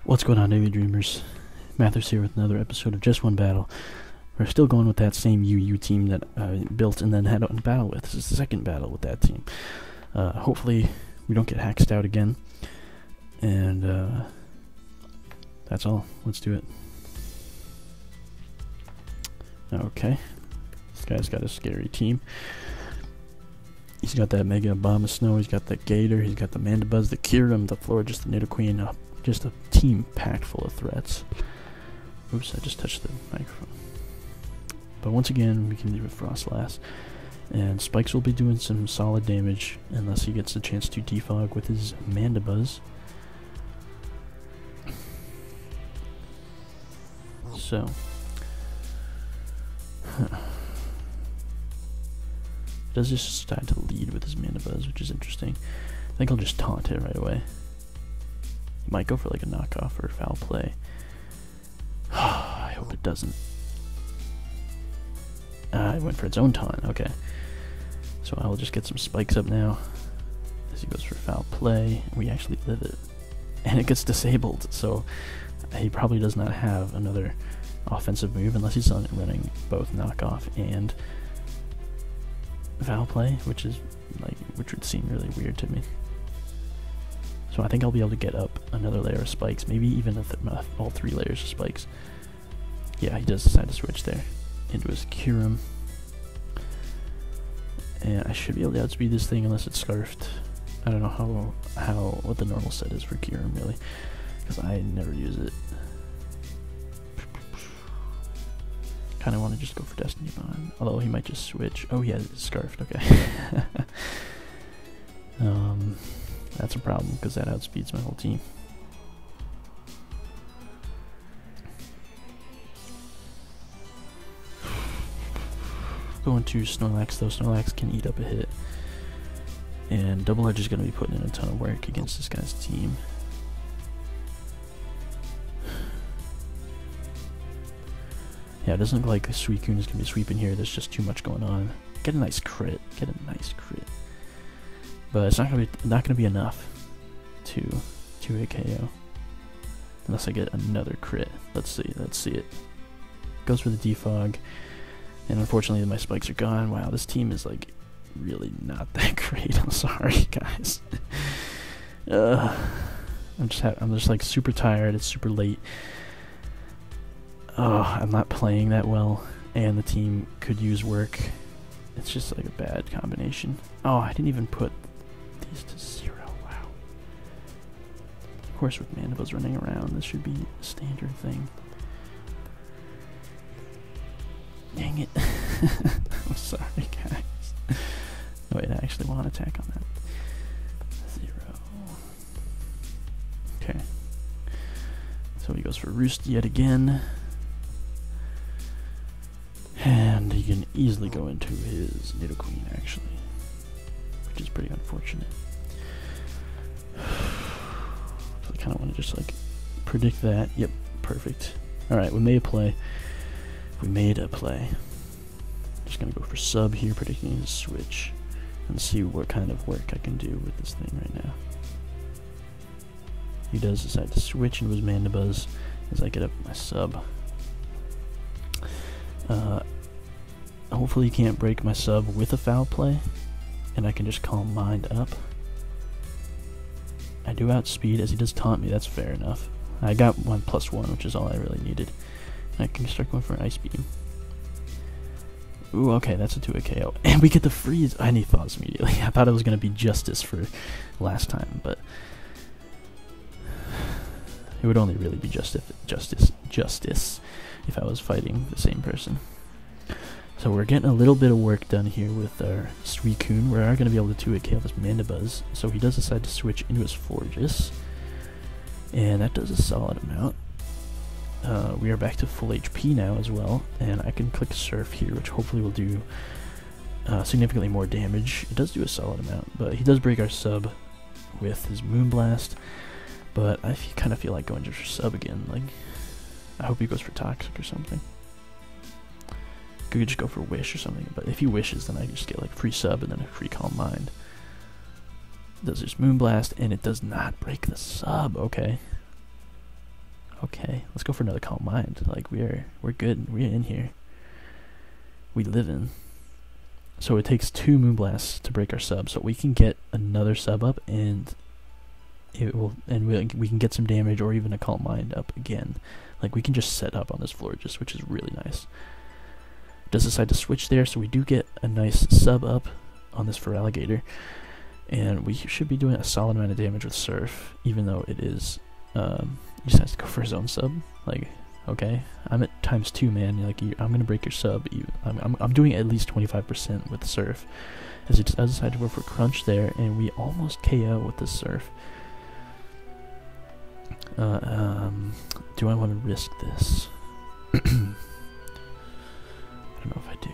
What's going on, Diggletdreamers? Mathers here with another episode of Just One Battle. We're still going with that same UU team that I built and then had a battle with. This is the second battle with that team. Hopefully we don't get hacked out again. And that's all. Let's do it. Okay. This guy's got a scary team. He's got that Mega Bomb of Snow, he's got the Gator, he's got the Mandibuzz, the Kyurem, the Florges, the Nidoqueen, just a team packed full of threats. Oops, I just touched the microphone. But once again, we can leave it Frostlass. And Spikes will be doing some solid damage unless he gets a chance to defog with his Mandibuzz. So. Does just decide to lead with his Mandibuzz, which is interesting. I think I'll just taunt it right away. He might go for like a knockoff or a foul play. I hope it doesn't. It went for its own taunt, okay. So I will just get some spikes up now. As he goes for foul play, we actually live it. And it gets disabled, so he probably does not have another offensive move unless he's running both knockoff and foul play, which would seem really weird to me. So I think I'll be able to get up another layer of spikes, maybe even all 3 layers of spikes. Yeah, he does decide to switch there into his Kyurem. And I should be able to outspeed this thing unless it's scarfed. I don't know what the normal set is for Kyurem really, because I never use it. Kind of want to just go for Destiny Bond, although he might just switch. Oh, he has it scarfed. Okay. That's a problem because that outspeeds my whole team. Going to Snorlax though. Snorlax can eat up a hit, and Double Edge is going to be putting in a ton of work against this guy's team. Yeah, it doesn't look like Suicune is going to be sweeping here. There's just too much going on. Get a nice crit. Get a nice crit. But it's not going to be enough to a KO. Unless I get another crit. Let's see it. Goes for the defog. And unfortunately my spikes are gone. Wow, this team is like really not that great. I'm sorry, guys. I'm just like super tired. It's super late. Oh, I'm not playing that well, and the team could use work. It's just like a bad combination. Oh, I didn't even put these to 0. Wow. Of course, with Mandibuzz running around, this should be a standard thing. Dang it. I'm sorry, guys. No, wait, I actually want to attack on that. 0. Okay. So he goes for Roost yet again. And he can easily go into his Nidoqueen, actually, which is pretty unfortunate. So I kind of want to just like predict that. Yep, perfect. All right, we made a play. We made a play. Just gonna go for sub here, predicting his switch, and see what kind of work I can do with this thing right now. He does decide to switch into his Mandibuzz as I get up my sub. Hopefully he can't break my sub with a foul play, and I can just Calm Mind up. I do outspeed as he does taunt me, that's fair enough. I got 1+1, which is all I really needed. I can start going for an Ice Beam. Ooh, okay, that's a 2 KO. And we get the freeze! I need Thaws immediately. I thought it was going to be Justice for last time, but it would only really be Justice if I was fighting the same person. So we're getting a little bit of work done here with our Suicune. We are going to be able to 2 KO this Mandibuzz. So he does decide to switch into his Florges. And that does a solid amount. We are back to full HP now as well. And I can click Surf here, which hopefully will do significantly more damage. It does do a solid amount, but he does break our sub with his Moonblast. But I kind of feel like going just for sub again. Like, I hope he goes for Toxic or something. Could just go for Wish or something, but if he wishes, then I just get like free sub and then a free Calm Mind. Does this Moonblast, and it does not break the sub. Okay. Okay, let's go for another Calm Mind. Like, we're good. We're in here. We live in. So it takes 2 Moonblasts to break our sub, so we can get another sub up, and we can get some damage or even a Calm Mind up again. Like, we can just set up on this floor, which is really nice. Does decide to switch there, so we do get a nice sub up on this Feraligatr, and we should be doing a solid amount of damage with Surf, even though it is he just has to go for his own sub. Like, okay, I'm at ×2, man. Like, I'm gonna break your sub. I'm doing at least 25% with Surf, as he does decide to go for Crunch there, and we almost KO with the Surf. Do I want to risk this? I don't know if I do.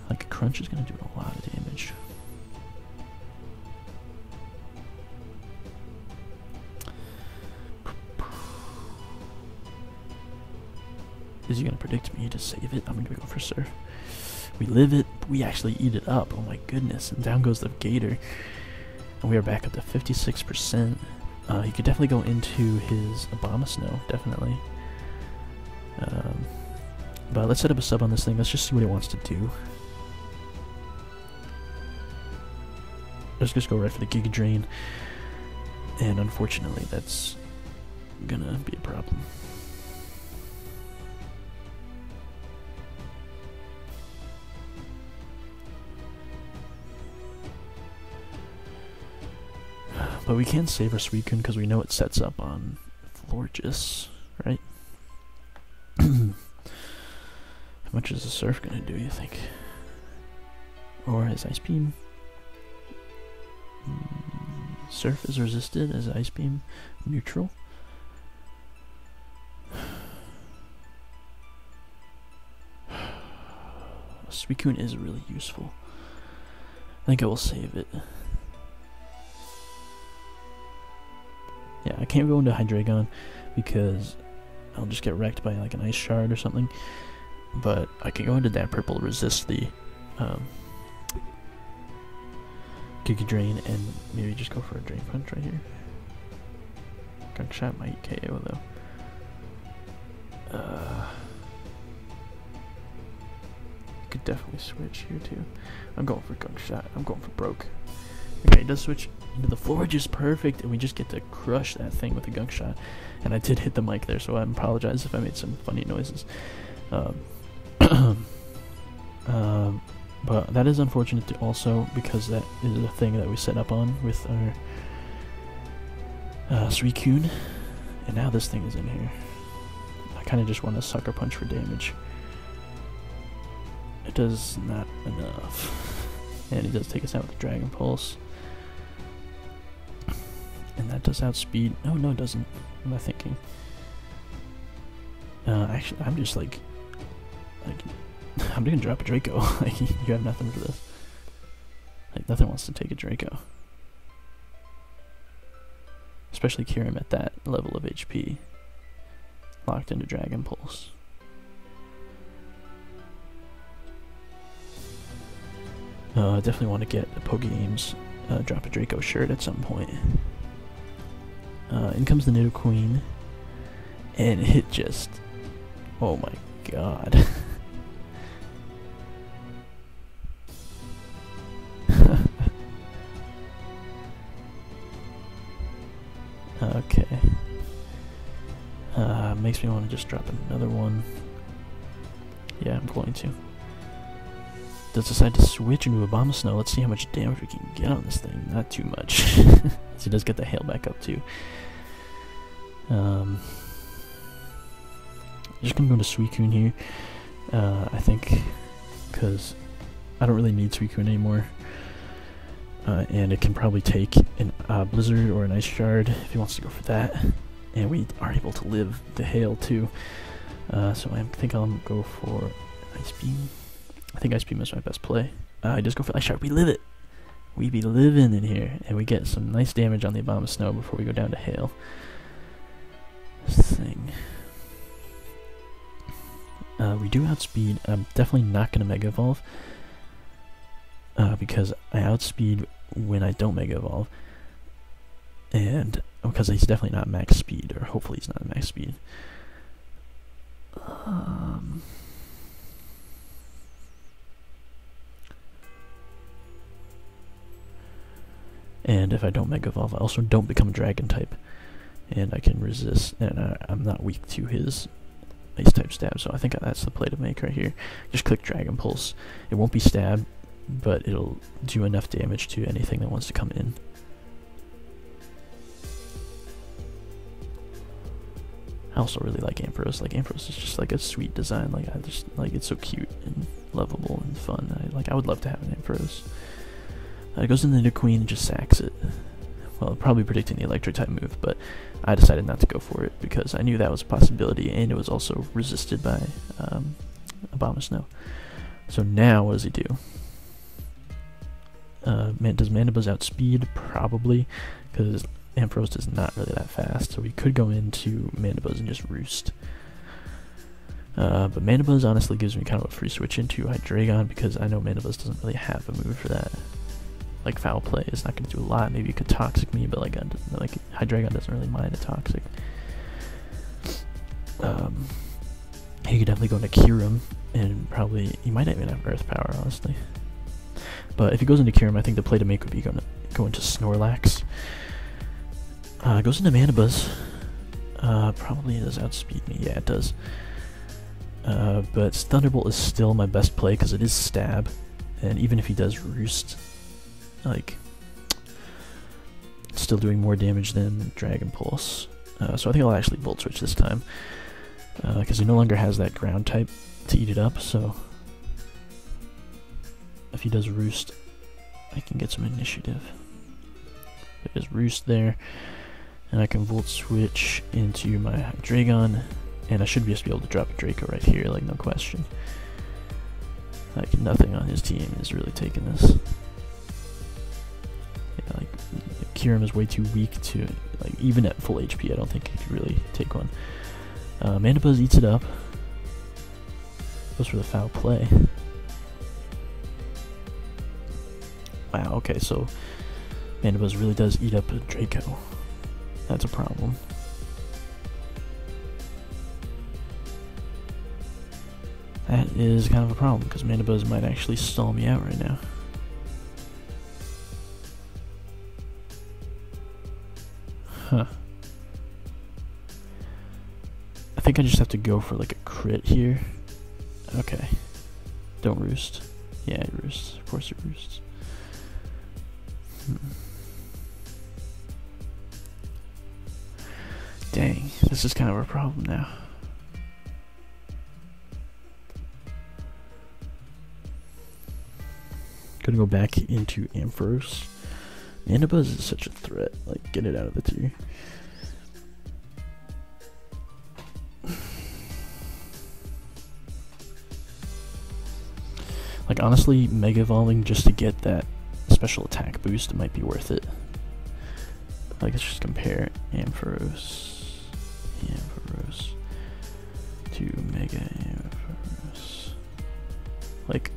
Like, Crunch is going to do a lot of damage. Is he going to predict me to save it? I'm going to go for Surf. We live it. We actually eat it up. Oh my goodness. And down goes the Gator. And we are back up to 56%. He could definitely go into his Abomasnow, definitely. But let's set up a sub on this thing. Let's just see what it wants to do. Let's just go right for the Giga Drain. And unfortunately, that's gonna be a problem. But we can save our Suicune because we know it sets up on Florges, right? How much is the Surf gonna do, you think? Or his Ice Beam? Surf is resisted as Ice Beam neutral. Suicune is really useful. I think I will save it. Yeah, I can't go into Hydreigon because I'll just get wrecked by like an Ice Shard or something. But I can go into that purple to resist the Giga Drain and maybe just go for a Drain Punch right here. Gunk Shot might KO though. Could definitely switch here too. I'm going for Gunk Shot. I'm going for Broke. Okay, it does switch into the floor, just perfect, and we just get to crush that thing with a Gunk Shot. And I did hit the mic there, so I apologize if I made some funny noises. But that is unfortunate too also, because that is a thing that we set up on with our Suicune, and now this thing is in here. I kind of just want to Sucker Punch for damage. It does not enough. And it does take us out with the Dragon Pulse. And that does outspeed. Oh, no, it doesn't. What am I thinking? Actually, I'm just like I'm gonna drop a Draco. Like, you have nothing for this. Like, nothing wants to take a Draco. Especially Kyurem at that level of HP. Locked into Dragon Pulse. I definitely want to get a Pokegames drop a Draco shirt at some point. In comes the Nidoqueen. And it just... oh my god. Okay. Makes me want to just drop another one. Yeah, I'm going to. Does decide to switch into Abomasnow. Let's see how much damage we can get on this thing. Not too much. So he does get the hail back up too. Just gonna go to Suicune here. I think, because I don't really need Suicune anymore. And it can probably take a Blizzard or an Ice Shard if he wants to go for that. And we are able to live the hail too. So I think I'll go for Ice Beam. I think Ice Beam is my best play. I just go for Ice Shard. We live it. We be living in here. And we get some nice damage on the Abomasnow before we go down to hail. This thing. We do outspeed. I'm definitely not going to Mega Evolve. because I outspeed when I don't Mega Evolve, and because he's definitely not max speed, or hopefully he's not max speed. And if I don't Mega Evolve, I also don't become a Dragon type, and I can resist, and I'm not weak to his Ice type stab, so I think that's the play to make right here. Just click Dragon Pulse. It won't be stab, but it'll do enough damage to anything that wants to come in. I also really like Ampharos. Like, Ampharos is just like a sweet design. Like, I just like, it's so cute and lovable and fun. I would love to have an Ampharos. It goes into the Queen and just sacks it. Well, probably predicting the electric type move, but I decided not to go for it because I knew that was a possibility, and it was also resisted by Abomasnow. So now, what does he do? Does Mandibuzz outspeed? Probably, because Ampharos is not really that fast, so we could go into Mandibuzz and just Roost. But Mandibuzz honestly gives me kind of a free switch into Hydreigon, because I know Mandibuzz doesn't really have a move for that. Like, Foul Play is not going to do a lot. Maybe you could Toxic me, but like Hydreigon doesn't really mind a Toxic. He could definitely go into Kyurem, and probably he might even have Earth Power, honestly. But if he goes into Kyurem, I think the play to make would be go into Snorlax. Goes into Mandibuzz. Probably does outspeed me. Yeah, it does. But Thunderbolt is still my best play because it is stab, and even if he does Roost, like, it's still doing more damage than Dragon Pulse. So I think I'll actually Volt Switch this time, because he no longer has that ground type to eat it up, so if he does Roost, I can get some initiative. There's Roost there, and I can Volt Switch into my Hydreigon, and I should just be able to drop a Draco right here, like, no question. Like, nothing on his team is really taking this. Yeah, like, Kyurem is way too weak to, like, even at full HP, I don't think he could really take one. Mandibuzz eats it up. Goes for the Foul Play. Wow, okay, so Mandibuzz really does eat up a Draco. That's a problem. That is kind of a problem, because Mandibuzz might actually stall me out right now. Huh. I think I just have to go for like a crit here. Okay. Don't Roost. Yeah, he roosts. Of course he roosts. Dang, this is kind of a problem now. Gonna go back into Ampharos. Mandibuzz is such a threat. Like, get it out of the tier. Like, honestly, Mega Evolving just to get that special attack boost might be worth it. Like, let's just compare Ampharos to Mega Ampharos. Like,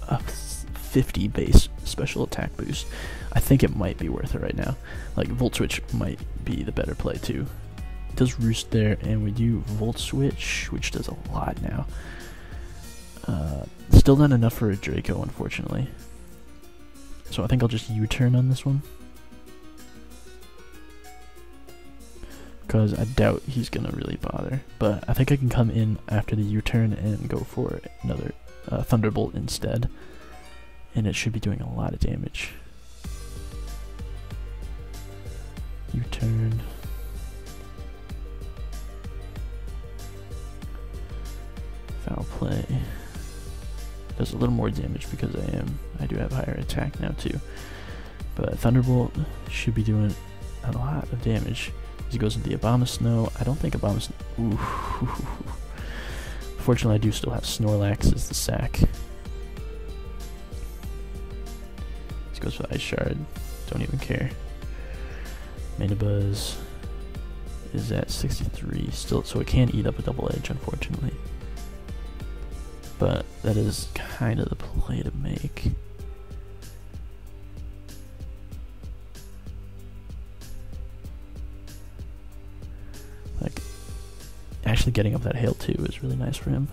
a 50 base special attack boost. I think it might be worth it right now. Like, Volt Switch might be the better play too. It does Roost there, and we do Volt Switch, which does a lot now. Still not enough for a Draco, unfortunately. So I think I'll just U-turn on this one, because I doubt he's gonna really bother. But I think I can come in after the U-turn and go for another Thunderbolt instead, and it should be doing a lot of damage. U-turn. Foul Play. Does a little more damage because I do have higher attack now too. But Thunderbolt should be doing a lot of damage. As he goes into the Abomasnow. I don't think Abomasnow. Ooh. Fortunately, I do still have Snorlax as the sack. He goes for the Ice Shard. Don't even care. Mandibuzz is at 63 still, so it can eat up a Double Edge, unfortunately. But that is kind of the play to make. actually getting up that hill too is really nice for him,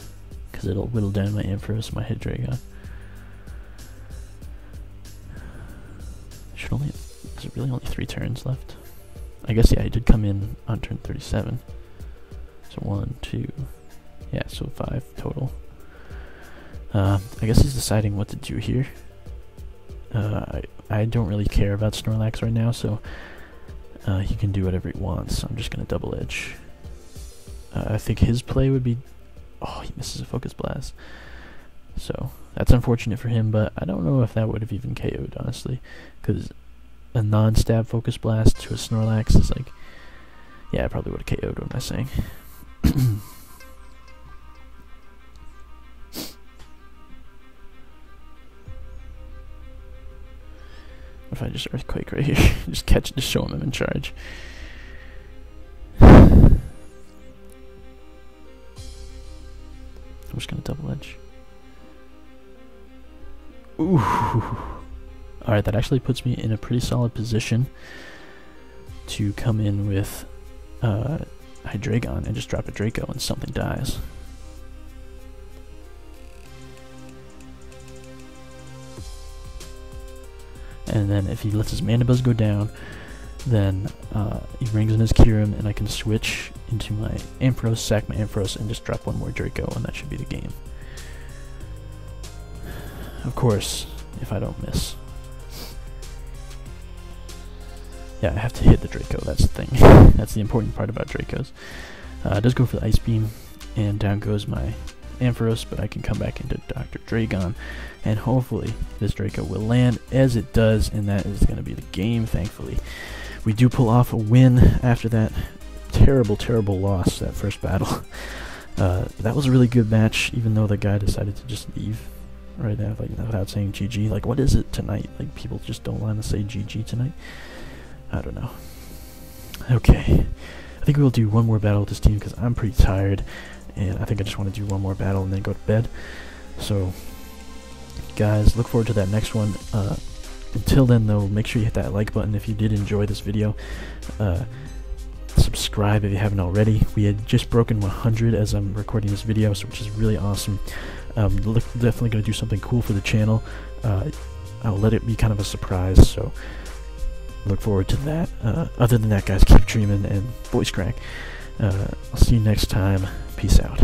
because it'll whittle down my Ampharos and my hit Dreigon. Should only, is it really only 3 turns left? I guess, yeah, he did come in on turn 37. So 1, 2, yeah, so 5 total. I guess he's deciding what to do here. I don't really care about Snorlax right now, so he can do whatever he wants. So I'm just going to double edge. I think his play would be... Oh, he misses a Focus Blast. So that's unfortunate for him, but I don't know if that would have even KO'd, honestly. Because a non-stab Focus Blast to a Snorlax is like... Yeah, I probably would have KO'd, what am I saying? What if I just Earthquake right here? Just catch it, just show him I'm in charge. I'm just gonna double edge. Ooh. Alright, that actually puts me in a pretty solid position to come in with Dreigon and just drop a Draco and something dies. And then if he lets his Mana Buzz go down, then he rings in his Kyurem, and I can switch into my Ampharos, sack my Ampharos, and just drop one more Draco, and that should be the game. Of course, if I don't miss. Yeah, I have to hit the Draco, that's the thing. That's the important part about Dracos. It does go for the Ice Beam, and down goes my Ampharos, but I can come back into Dr. Dreigon, and hopefully this Draco will land, as it does, and that is going to be the game, thankfully. We do pull off a win after that terrible, terrible loss, that first battle. That was a really good match, even though the guy decided to just leave right now, like, without saying GG. Like, what is it tonight? Like, people just don't want to say GG tonight? I don't know. Okay. I think we'll do one more battle with this team, because I'm pretty tired, and I think I just want to do one more battle and then go to bed. So, guys, look forward to that next one. Until then, though, make sure you hit that like button if you did enjoy this video. Subscribe if you haven't already. We had just broken 100 as I'm recording this video, so which is really awesome. Definitely going to do something cool for the channel. I'll let it be kind of a surprise, so look forward to that. Other than that, guys, keep dreaming and voice crack. I'll see you next time. Peace out.